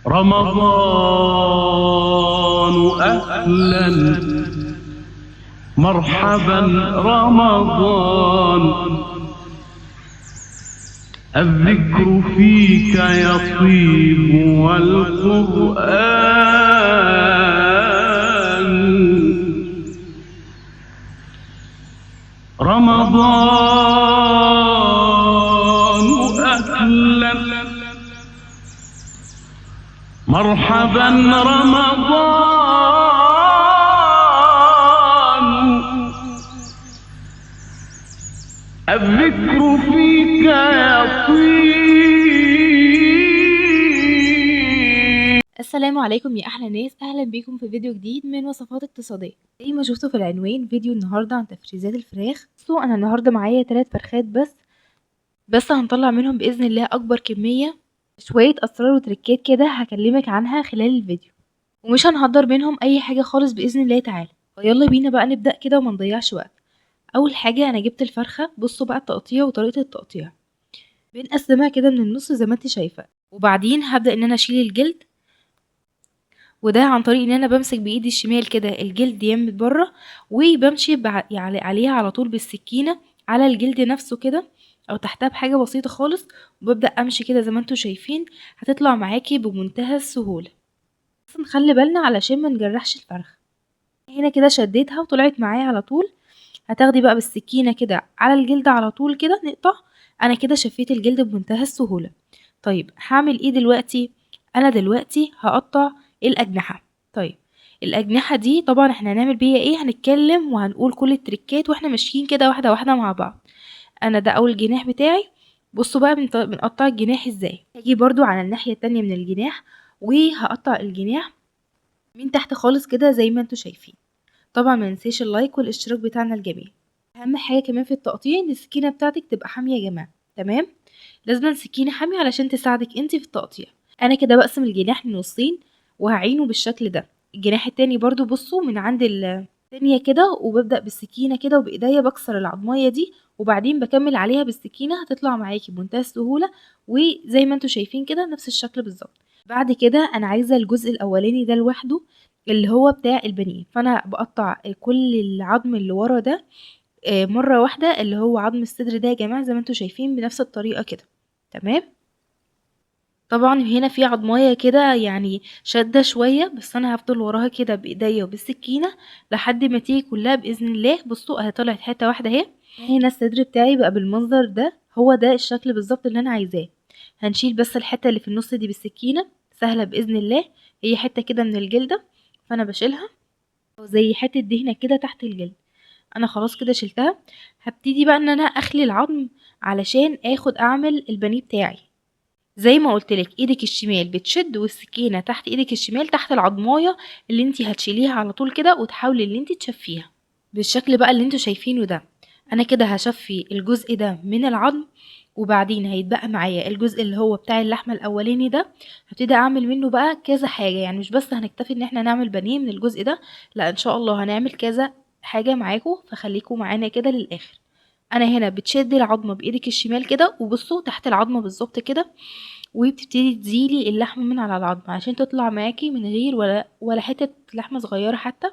رمضان أهلا مرحبا رمضان، الذكر فيك يطيب والقرآن. رمضان أهلا مرحبا رمضان، الذكر فيك يطيب. السلام عليكم يا احلى ناس، اهلا بيكم في فيديو جديد من وصفات اقتصاديه. زي ما شفتوا في العنوان، فيديو النهارده عن تفريزات الفراخ. انا النهارده معايا 3 فرخات بس هنطلع منهم باذن الله اكبر كميه. شويه اسرار وتريكات كده هكلمك عنها خلال الفيديو، ومش هنهدر منهم اي حاجه خالص باذن الله تعالى. فيلا بينا بقى نبدا كده وما نضيعش وقت. اول حاجه انا جبت الفرخه، بصوا بقى التقطيع وطريقه التقطيع. بنقسمها كده من النص زي ما انت شايفه، وبعدين هبدا ان انا اشيل الجلد، وده عن طريق ان انا بمسك بايدي الشمال كده الجلد يمت بره، وبمشي يعني عليها على طول بالسكينه على الجلد نفسه كده او تحتها بحاجه بسيطه خالص، وببدا امشي كده زي ما انتوا شايفين. هتطلع معاكي بمنتهى السهوله، بس نخلي بالنا علشان ما نجرحش الفرخه. هنا كده شديتها وطلعت معايا على طول. هتاخدي بقى بالسكينه كده على الجلد على طول كده نقطع. انا كده شفيت الجلد بمنتهى السهوله. طيب هعمل ايه دلوقتي؟ انا دلوقتي هقطع الاجنحه. طيب الاجنحه دي طبعا احنا هنعمل بيها ايه؟ هنتكلم وهنقول كل التريكات واحنا ماشيين كده واحده واحده مع بعض. انا ده اول جناح بتاعي. بصوا بقى بنقطع الجناح ازاي. هاجي برضو على الناحيه التانية من الجناح، وهقطع الجناح من تحت خالص كده زي ما انتوا شايفين. طبعا ما ننساش اللايك والاشتراك بتاعنا الجميل. اهم حاجه كمان في التقطيع ان السكينه بتاعتك تبقى حاميه يا جماعه. تمام، لازم سكينه حاميه علشان تساعدك انت في التقطيع. انا كده بقسم الجناح لنصين وهعينه بالشكل ده. الجناح التاني برضو بصوا من عند الثانيه كده، وببدا بالسكينه كده وبايديا بكسر العضمايه دي، وبعدين بكمل عليها بالسكينه. هتطلع معاكي بمنتهى السهوله، وزي ما انتوا شايفين كده نفس الشكل بالظبط. بعد كده انا عايزه الجزء الاولاني ده لوحده اللي هو بتاع البانيه، فانا بقطع كل العظم اللي ورا ده مرة واحدة، اللي هو عظم الصدر ده يا جماعة زي ما انتوا شايفين بنفس الطريقة كده. تمام، طبعا هنا في عضماية كده يعني شادة شوية، بس انا هفضل وراها كده بايديا وبالسكينة لحد ما تيجي كلها بإذن الله. بصوا اهي طلعت حتة واحدة اهي. هنا الصدر بتاعي بقى بالمنظر ده، هو ده الشكل بالظبط اللي انا عايزاه. هنشيل بس الحتة اللي في النص دي بالسكينة، سهلة بإذن الله. هي حتة كده من الجلدة، فانا بشيلها زي حتة دهنة كده تحت الجلد. انا خلاص كده شلتها. هبتدي بقى ان انا اخلي العظم علشان اعمل البانيه بتاعي. زي ما قلتلك ايدك الشمال بتشد والسكينة تحت ايدك الشمال تحت العضماية اللي انتي هتشيليها على طول كده، وتحاولي اللي انتي تشفيها بالشكل بقى اللي انتوا شايفينه ده. انا كده هشفي الجزء ده من العظم، وبعدين هيتبقى معايا الجزء اللي هو بتاع اللحمة الاولاني ده. هبتدي اعمل منه بقى كذا حاجة، يعني مش بس هنكتفي ان احنا نعمل بانيه من الجزء ده، لا ان شاء الله هنعمل كذا حاجة معاكم، فخليكم معانا كده للاخر. انا هنا بتشدي العظمة بايدك الشمال كده، وبصوا تحت العظمة بالظبط كده، وبتبتدي تزيلي اللحمة من على العظم عشان تطلع معاكي من غير ولا حتة لحمة صغيرة حتى.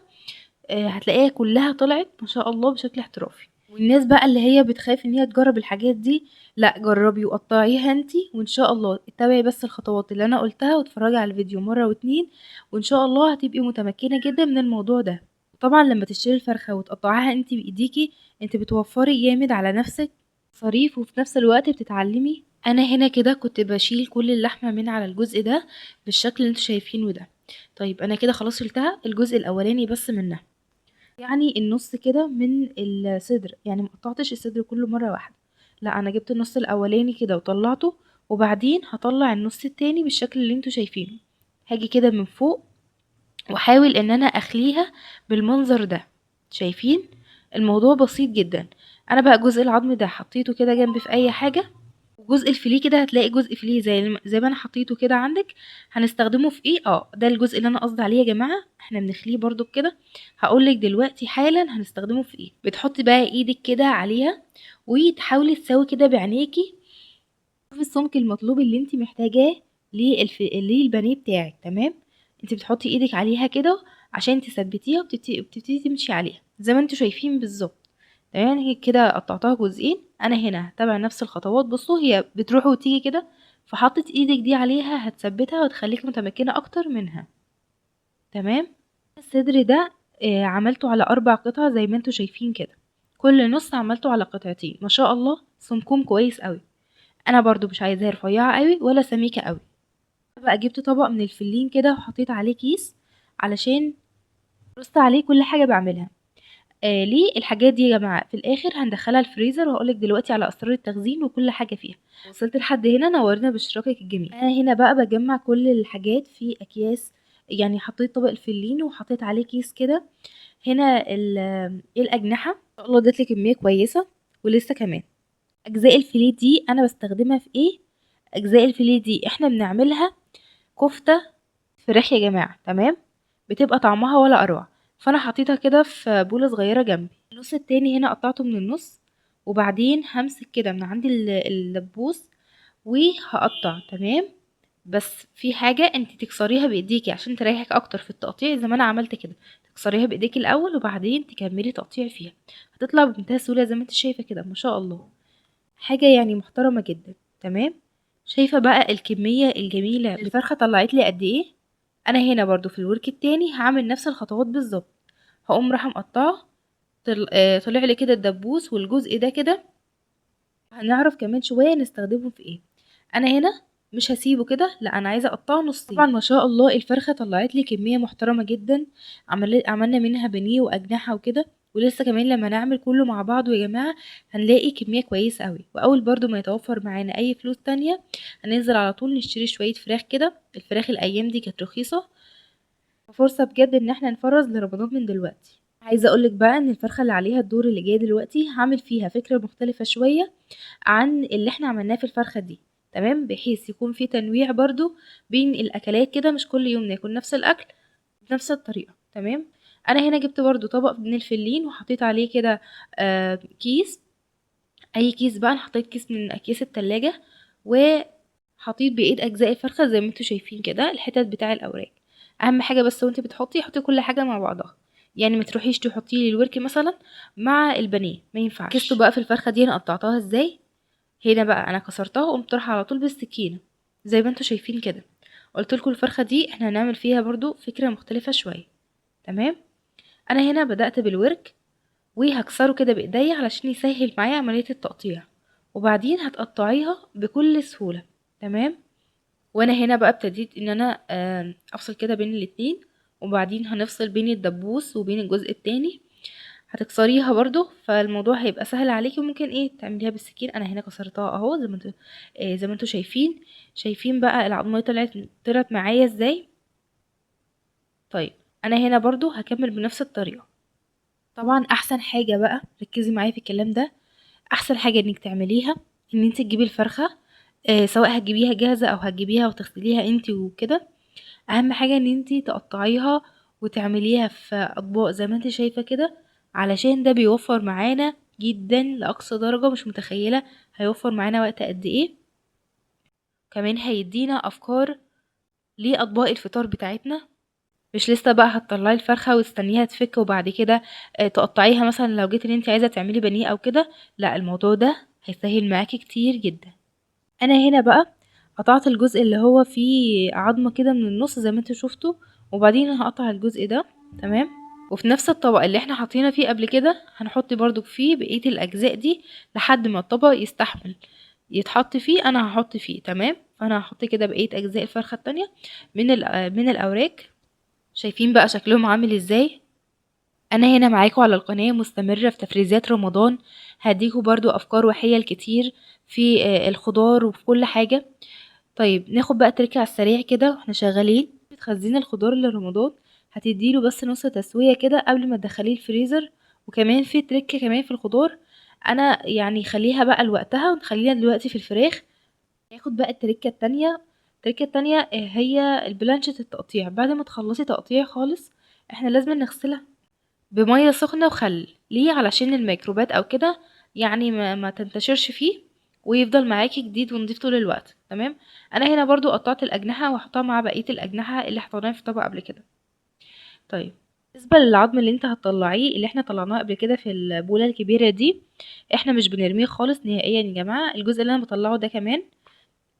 هتلاقيها كلها طلعت ما شاء الله بشكل احترافي. والناس بقى اللي هي بتخاف ان هي تجرب الحاجات دي، لا جربي وقطعيها انتي، وان شاء الله اتبعي بس الخطوات اللي انا قلتها واتفرجي على الفيديو مرة واتنين، وان شاء الله هتبقي متمكنة جدا من الموضوع ده. طبعا لما تشتري الفرخة وتقطعيها انتي بايديكي، انتي بتوفري جامد على نفسك صريف، وفي نفس الوقت بتتعلمي. انا هنا كده كنت بشيل كل اللحمة من على الجزء ده بالشكل اللي انتوا شايفينه ده. طيب انا كده خلاص شلتها الجزء الاولاني بس منها، يعني النص كده من الصدر، يعني مقطعتش الصدر كله مرة واحدة، لا انا جبت النص الاولاني كده وطلعته، وبعدين هطلع النص التاني بالشكل اللي انتوا شايفينه. هاجي كده من فوق واحاول ان انا اخليها بالمنظر ده. شايفين الموضوع بسيط جدا. انا بقى جزء العظم ده حطيته كده جنبي في اي حاجة، وجزء الفيليه كده هتلاقي جزء فيليه زي ما انا حطيته كده عندك. هنستخدمه في ايه؟ ده الجزء اللي انا قصدي عليه يا جماعه، احنا بنخليه برضو كده. هقولك دلوقتي حالا هنستخدمه في ايه. بتحطي بقى ايدك كده عليها وتحاولي تساوي كده بعينيكي، شوفي السمك المطلوب اللي انت محتاجاه للبانيه بتاعك. تمام، انت بتحطي ايدك عليها كده عشان تثبتيها وبتبتدي تمشي عليها زي ما انتوا شايفين بالظبط. تمام، هي كده قطعتها جزئين. انا هنا هتابع نفس الخطوات. بصوا هي بتروح وتيجي كده، فحطت ايدك دي عليها هتثبتها وتخليك متمكنة اكتر منها. تمام، الصدر ده عملته على 4 قطع زي ما انتوا شايفين كده، كل نص عملته على قطعتين. ما شاء الله سمكهم كويس قوي. انا برضو مش عايزاها رفيعة قوي ولا سميكة قوي. بقى جبت طبق من الفلين كده وحطيت عليه كيس علشان رصت عليه كل حاجة بعملها. ليه الحاجات دي يا جماعة؟ في الاخر هندخلها الفريزر وهقولك دلوقتي على اسرار التخزين وكل حاجة فيها. وصلت لحد هنا، نورنا باشتراكك الجميل. انا هنا بقى بجمع كل الحاجات في اكياس، يعني حطيت طبق الفلين وحطيت عليه كيس كده. هنا الاجنحة ان شاء الله ادتلي كمية كويسة. ولسه كمان اجزاء الفيليه دي انا بستخدمها في ايه؟ اجزاء الفيليه دي احنا بنعملها كفتة فراخ يا جماعة. تمام، بتبقى طعمها ولا اروع. فانا حطيتها كده في بولة صغيرة جنبي. النص التاني هنا قطعته من النص، وبعدين همسك كده من عند الدبوس وهقطع. تمام، بس في حاجة انت تكسريها بايديكي عشان تريحك اكتر في التقطيع زي ما انا عملت كده. تكسريها بايديكي الاول وبعدين تكملي تقطيع فيها، هتطلع بمنتهى السهولة زي ما انت شايفة كده. ما شاء الله، حاجة يعني محترمة جدا. تمام، شايفة بقى الكمية الجميلة الفرخة طلعت لي قد ايه؟ انا هنا برضو في الورك التاني هعمل نفس الخطوات بالظبط. هقوم رايحة مقطعة، طلع لي كده الدبوس والجزء ده كده. هنعرف كمان شوية نستخدمه في ايه. انا هنا مش هسيبه كده، لا انا عايزة اقطعه نصين. طبعا ما شاء الله الفرخة طلعت لي كمية محترمة جدا. عملنا منها بانيه واجنحة وكده، ولسه كمان لما نعمل كله مع بعضه يا جماعة هنلاقي كمية كويسة قوي. واول برضو ما يتوفر معانا اي فلوس تانية هننزل على طول نشتري شوية فراخ كده. الفراخ الايام دي كانت رخيصة، فرصة بجد ان احنا نفرز لرمضان من دلوقتي. عايزة اقولك بقى ان الفرخة اللي عليها الدور اللي جاي دلوقتي هعمل فيها فكرة مختلفة شوية عن اللي احنا عملناه في الفرخة دي. تمام، بحيث يكون في تنويع برضو بين الاكلات كده، مش كل يوم ناكل نفس الاكل بنفس الطريقة. تمام، انا هنا جبت برضو طبق من الفلين وحطيت عليه كده كيس، اي كيس بقى. انا حطيت كيس من اكياس التلاجة، وحطيت بايد اجزاء الفرخة زي ما انتوا شايفين كده الحتت بتاع الاوراق. اهم حاجة بس وانت حطي كل حاجة مع بعضها، يعني ما تروحيش تحطي لي الورك مثلا مع البانيه، ما ينفعش. كيستو بقى في الفرخة دي انا قطعتها ازاي؟ هنا بقى انا كسرتها وقمت رايحه على طول بالسكينه زي ما انتوا شايفين كده. قلت لكم الفرخه دي احنا هنعمل فيها برضو فكره مختلفه شويه. تمام، انا هنا بدات بالورك وهكسره كده بايديا علشان يسهل معايا عمليه التقطيع، وبعدين هتقطعيها بكل سهوله. تمام، وانا هنا بقى ابتديت ان انا افصل كده بين الاتنين، وبعدين هنفصل بين الدبوس وبين الجزء التاني. هتكسريها برضو، فالموضوع هيبقى سهل عليكي، وممكن ايه تعمليها بالسكين. انا هنا كسرتها اهو زي ما انتوا زي ما انتوا شايفين بقى العظمه طلعت معايا ازاي. طيب انا هنا برضو هكمل بنفس الطريقه. طبعا احسن حاجه بقى، ركزي معايا في الكلام ده، احسن حاجه انك تعمليها ان انت تجيبي الفرخه، سواء هتجيبيها جاهزه او هتجيبيها وتغسليها انت وكده. اهم حاجه ان انت تقطعيها وتعمليها في اطباق زي ما انت شايفه كده، علشان ده بيوفر معانا جدا لاقصى درجه. مش متخيله هيوفر معانا وقت قد ايه. كمان هيدينا افكار لاطباق الفطار بتاعتنا. مش لسه بقى هتطلعي الفرخه وتستنيها تفك وبعد كده تقطعيها مثلا لو جيت ان انت عايزه تعملي بانيه او كده. لا، الموضوع ده هيسهل معاكي كتير جدا. انا هنا بقى قطعت الجزء اللي هو فيه عظمه كده من النص زي ما انتوا شفتوا، وبعدين هقطع الجزء ده. تمام، وفي نفس الطبق اللي احنا حاطينه فيه قبل كده هنحط برضو فيه بقيه الاجزاء دي لحد ما الطبق يستحمل يتحط فيه. انا هحط فيه. تمام، فانا هحط كده بقيه اجزاء الفرخه التانية من الاوراق. شايفين بقى شكلهم عامل ازاي؟ انا هنا معاكم على القناه مستمره في تفريزات رمضان، هديكوا برضو افكار وحيل كتير في الخضار وفي كل حاجه. طيب ناخد بقى تركة على السريع كده واحنا شغالين. بتخزين الخضار لرمضان هتديله بس نص تسوية كده قبل ما تدخليه الفريزر. وكمان في تركة كمان في الخضار، انا يعني خليها بقى لوقتها ونخليها دلوقتي في الفراخ. ناخد بقى التركة التانية هي البلانشة التقطيع. بعد ما تخلصي تقطيع خالص احنا لازم نغسلها بمية سخنة وخل. ليه؟ علشان الميكروبات او كده يعني ما تنتشرش فيه، ويفضل معاكي جديد ونضيف طول الوقت. تمام. انا هنا برضو قطعت الاجنحه وهحطها مع بقيه الاجنحه اللي حطيناها في الطبق قبل كده. طيب بالنسبه للعظم اللي انت هتطلعيه اللي احنا طلعناه قبل كده في البوله الكبيره دي، احنا مش بنرميه خالص نهائيا يا جماعه. الجزء اللي انا بطلعه ده كمان،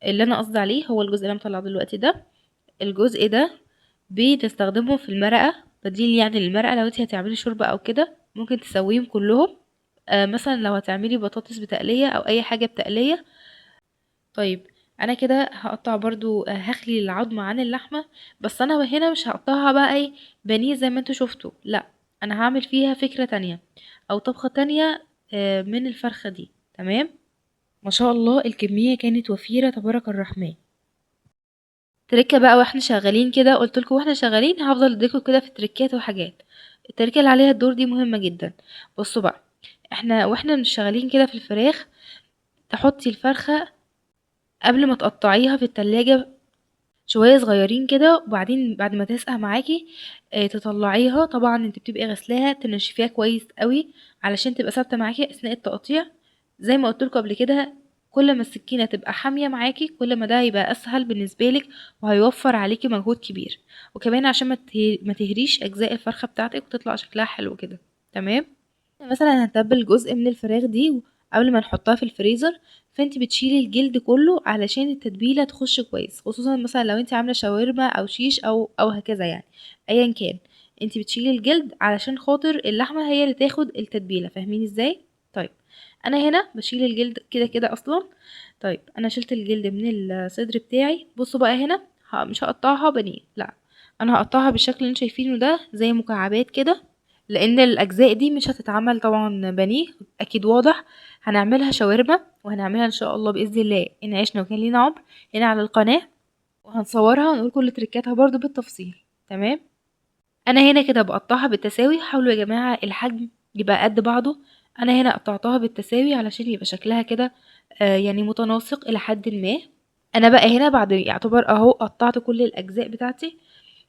اللي انا قصدي عليه هو الجزء اللي انا مطلعه دلوقتي ده. الجزء ده بتستخدمه في المرقه، بديل يعني للمرقه. لو انت هتعملي شوربه او كده ممكن تسويهم كلهم. مثلا لو هتعملي بطاطس بتقليه او اي حاجه بتقليه. طيب انا كده هقطع برضو هخلي العظمه عن اللحمه، بس انا هنا مش هقطعها بقى اي بانيه زي ما انتوا شفتوا، لا، انا هعمل فيها فكره تانية او طبخه تانية من الفرخه دي. تمام. ما شاء الله الكميه كانت وفيره تبارك الرحمن. تركه بقى واحنا شغالين كده، قلت لكم واحنا شغالين هفضل اديكم كده في تركات وحاجات. التركه اللي عليها الدور دي مهمه جدا. بصوا بقى، احنا واحنا مش شغالين كده في الفراخ، تحطي الفرخه قبل ما تقطعيها في التلاجة شوية صغيرين كده، وبعدين بعد ما تسقع معاكي تطلعيها. طبعا انت بتبقي غسلاها تنشفيها كويس قوي علشان تبقى ثابته معاكي اثناء التقطيع. زي ما قلتلكوا قبل كده، كل ما السكينه تبقى حاميه معاكي كل ما ده هيبقى اسهل بالنسبه لك وهيوفر عليكي مجهود كبير، وكمان عشان ما تهريش اجزاء الفرخه بتاعتك وتطلع شكلها حلو كده. تمام. مثلا هنتبل جزء من الفراخ دي قبل ما نحطها في الفريزر، فانت بتشيلي الجلد كله علشان التتبيله تخش كويس، خصوصا مثلا لو انت عامله شاورما او شيش او هكذا يعني، ايا كان. انت بتشيلي الجلد علشان خاطر اللحمه هي اللي تاخد التتبيله. فاهمين ازاي؟ طيب انا هنا بشيل الجلد كده كده اصلا. طيب انا شلت الجلد من الصدر بتاعي. بصوا بقى هنا مش هقطعها بانيه، لا، انا هقطعها بالشكل اللي انتوا شايفينه ده زي مكعبات كده، لان الاجزاء دي مش هتتعمل طبعا بانيه، اكيد واضح. هنعملها شاورما، وهنعملها ان شاء الله باذن الله ان عشنا وكان لينا عمر هنا على القناه، وهنصورها ونقول كل تريكاتها برضو بالتفصيل. تمام. انا هنا كده بقطعها بالتساوي. حاولوا يا جماعه الحجم يبقى قد بعضه. انا هنا قطعتها بالتساوي علشان يبقى شكلها كده يعني متناسق الى حد ما. انا بقى هنا بعد يعتبر اهو قطعت كل الاجزاء بتاعتي،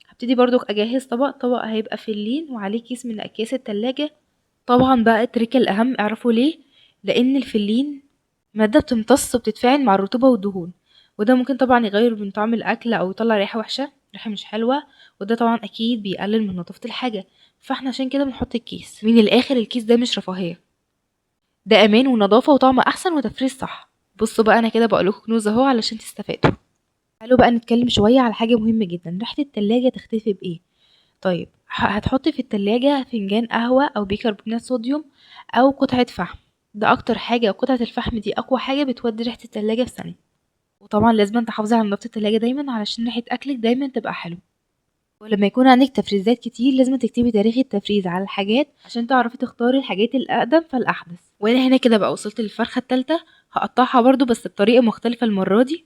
هبتدي برضو اجهز طبق هيبقى في اللين وعليه كيس من اكياس التلاجة. طبعا بقى التركة الاهم، اعرفوا ليه؟ لان الفلين مادة بتمتص وبتتفاعل مع الرطوبة والدهون، وده ممكن طبعا يغير من طعم الاكل او يطلع ريحة وحشة، ريحة مش حلوة، وده طبعا اكيد بيقلل من نظافة الحاجة. فاحنا عشان كده بنحط الكيس. من الاخر الكيس ده مش رفاهية، ده امان ونظافة وطعم احسن وتفريز صح. بصوا بقى انا كده بقولكوا كنوز اهو علشان تستفادوا. تعالوا بقى نتكلم شوية على حاجة مهمة جدا، ريحة التلاجة تختفي بايه؟ طيب هتحطي في التلاجة فنجان قهوة او بيكربونات صوديوم او قطعة فحم. ده اكتر حاجة، قطعة الفحم دي اقوى حاجة بتودي ريحة التلاجة في ثانية. وطبعا لازم تحافظي على نظافة التلاجة دايما علشان ريحة اكلك دايما تبقى حلوة. ولما يكون عندك تفريزات كتير لازم تكتبي تاريخ التفريز على الحاجات عشان تعرفي تختاري الحاجات الاقدم فالاحدث. وانا هنا كده بقى وصلت للفرخة التالتة، هقطعها برضو بس بطريقة مختلفة المرة دي،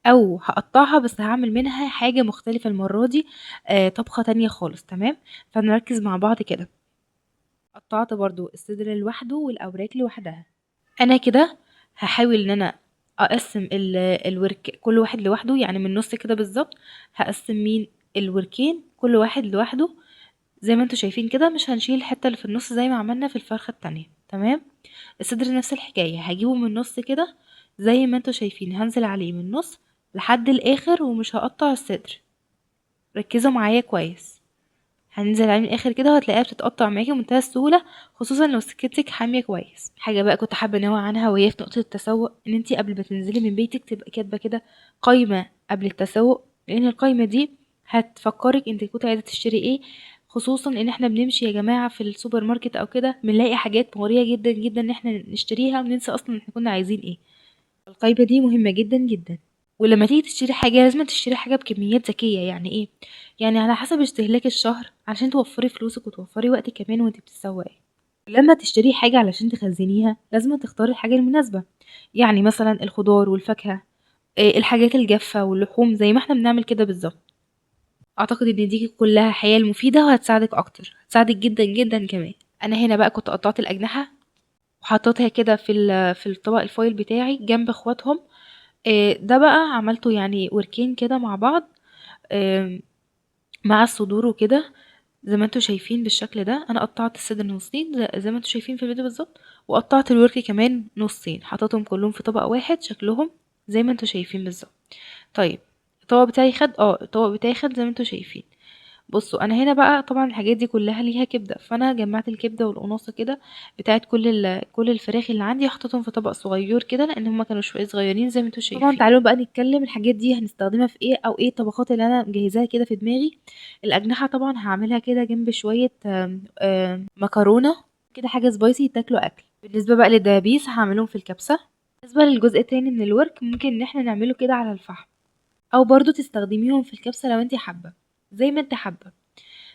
او هقطعها بس هعمل منها حاجة مختلفة المرة دي، طبخة تانية خالص. تمام. فنركز مع بعض كده. قطعت برضو الصدر لوحده والاوراق لوحدها. انا كده هحاول ان انا اقسم الورك كل واحد لوحده، يعني من النص كده بالظبط هقسم مين الوركين كل واحد لوحده زي ما انتوا شايفين كده. مش هنشيل الحته اللي في النص زي ما عملنا في الفرخه التانية. تمام. الصدر نفس الحكايه، هجيبه من النص كده زي ما انتوا شايفين، هنزل عليه من النص لحد الاخر ومش هقطع الصدر. ركزوا معايا كويس، هننزل عليه من الاخر كده وهتلاقيها بتتقطع معاكي بمنتهى السهوله، خصوصا لو سكتك حاميه كويس. حاجه بقى كنت حابه انوه عنها وهي في نقطه التسوق، ان انتي قبل ما تنزلي من بيتك تبقى كاتبه كده قايمه قبل التسوق، لان القايمه دي هتفكرك انت كنت عايزه تشتري ايه. خصوصا ان احنا بنمشي يا جماعه في السوبر ماركت او كده بنلاقي حاجات مغريه جدا جدا ان احنا نشتريها وننسى اصلا احنا كنا عايزين ايه. القايمه دي مهمه جدا جدا. ولما تيجي تشتري حاجة لازم تشتري حاجة بكميات ذكية. يعني ايه؟ يعني على حسب استهلاك الشهر عشان توفري فلوسك وتوفري وقت كمان وانت بتسوقي. لما تشتري حاجة علشان تخزنيها لازم تختاري الحاجة المناسبة، يعني مثلا الخضار والفاكهة، الحاجات الجافة واللحوم زي ما احنا بنعمل كده بالظبط. اعتقد ان دي كلها حيل مفيدة وهتساعدك اكتر، هتساعدك جدا جدا كمان. انا هنا بقى كنت قطعت الاجنحة وحطيتها كده في الطبق الفويل بتاعي جنب اخواتهم. ده بقى عملته يعني وركين كده مع بعض، مع الصدور وكده زي ما انتوا شايفين بالشكل ده. انا قطعت الصدر نصين زي ما انتوا شايفين في الفيديو بالظبط، وقطعت الورك كمان نصين، حطيتهم كلهم في طبق واحد شكلهم زي ما انتوا شايفين بالظبط. طيب الطبق بتاعي خد زي ما انتوا شايفين. بصوا انا هنا بقى طبعا الحاجات دي كلها ليها كبده، فانا جمعت الكبده والقناصه كده بتاعت كل الفراخ اللي عندي، حطيتهم في طبق صغير كده لان هما كانوا شويه صغيرين زي ما انتوا شايفين. طبعا تعالوا بقى نتكلم الحاجات دي هنستخدمها في ايه، او ايه الطبخات اللي انا مجهزاها كده في دماغي. الاجنحه طبعا هعملها كده جنب شويه مكرونه كده، حاجه سبايسي تاكلوا اكل. بالنسبه بقى للدبابيس هعملهم في الكبسه. بالنسبه للجزء التاني من الورك ممكن ان احنا نعمله كده على الفحم، او برضو تستخدميهم في الكبسه لو انت حابه زي ما انت حابه.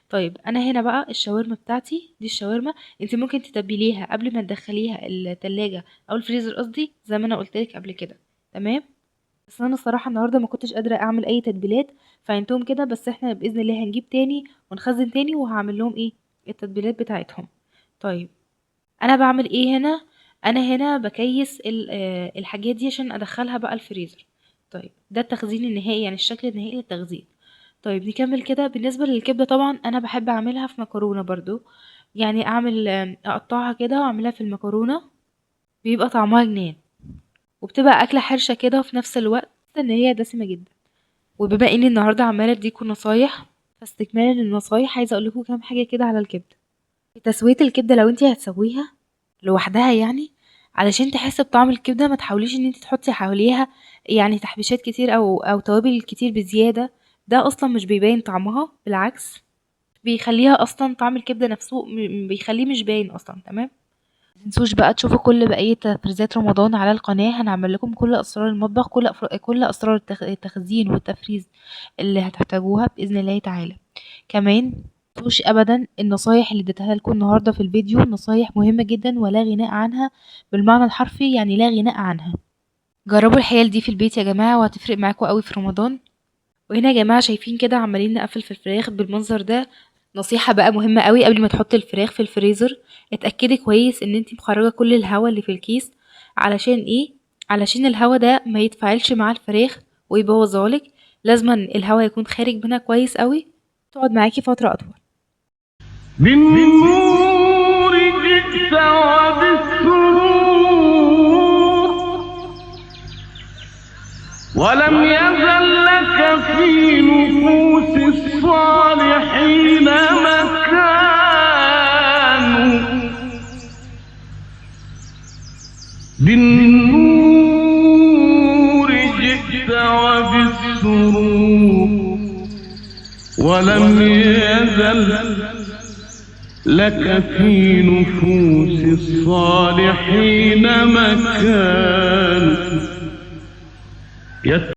طيب انا هنا بقى الشاورما بتاعتي دي، الشاورما انت ممكن تتبليها قبل ما تدخليها التلاجة او الفريزر قصدي، زي ما انا قلتلك قبل كده. تمام. بس انا الصراحه النهارده ما كنتش قادره اعمل اي تتبيلات فعينتهم كده، بس احنا باذن الله هنجيب تاني ونخزن تاني وهعمل لهم ايه التتبيلات بتاعتهم. طيب انا بعمل ايه هنا؟ انا هنا بكيس الحاجات دي عشان ادخلها بقى الفريزر. طيب ده التخزين النهائي، يعني الشكل النهائي للتخزين. طيب نكمل كده. بالنسبة للكبدة طبعا انا بحب اعملها في مكرونة برضو، يعني اعمل اقطعها كده واعملها في المكرونة، بيبقى طعمها جنان، وبتبقى اكلة حرشة كده وفي نفس الوقت ان هي دسمة جدا. وبما اني النهاردة عمالة اديكم نصايح، فاستكمالا للنصايح عايزة اقول لكم كام حاجة كده على الكبدة. في تسوية الكبدة لو انتي هتسويها لوحدها يعني، علشان تحس بطعم الكبدة ما تحاوليش ان انتي تحطي حواليها يعني تحبيشات كتير او توابل كتير بزيادة. ده اصلا مش بيبين طعمها، بالعكس بيخليها اصلا طعم الكبدة نفسه بيخليه مش باين اصلا. تمام. متنسوش بقى تشوفوا كل بقية تفريزات رمضان على القناة، هنعمل لكم كل اسرار المطبخ، كل اسرار التخزين والتفريز اللي هتحتاجوها باذن الله تعالى. كمان متنسوش ابدا النصايح اللي اديتها لكم النهارده في الفيديو، نصايح مهمه جدا ولا غناء عنها بالمعنى الحرفي، يعني لا غناء عنها. جربوا الحيل دي في البيت يا جماعه وهتفرق معاكم قوي في رمضان. وهنا يا جماعه شايفين كده عمالين نقفل في الفراخ بالمنظر ده. نصيحه بقى مهمه قوي، قبل ما تحطي الفراخ في الفريزر اتاكدي كويس ان انتي مخرجه كل الهواء اللي في الكيس. علشان ايه؟ علشان الهواء ده ما يتفاعلش مع الفراخ ويبوظهالك. لازما الهواء يكون خارج منها كويس قوي، تقعد معاكي فتره اطول. بالنور جئت وبالسرور، ولم يزل لك في نفوس الصالحين مكان. بالنور جئت وبالسرور، ولم يزل لك في نفوس الصالحين مكان.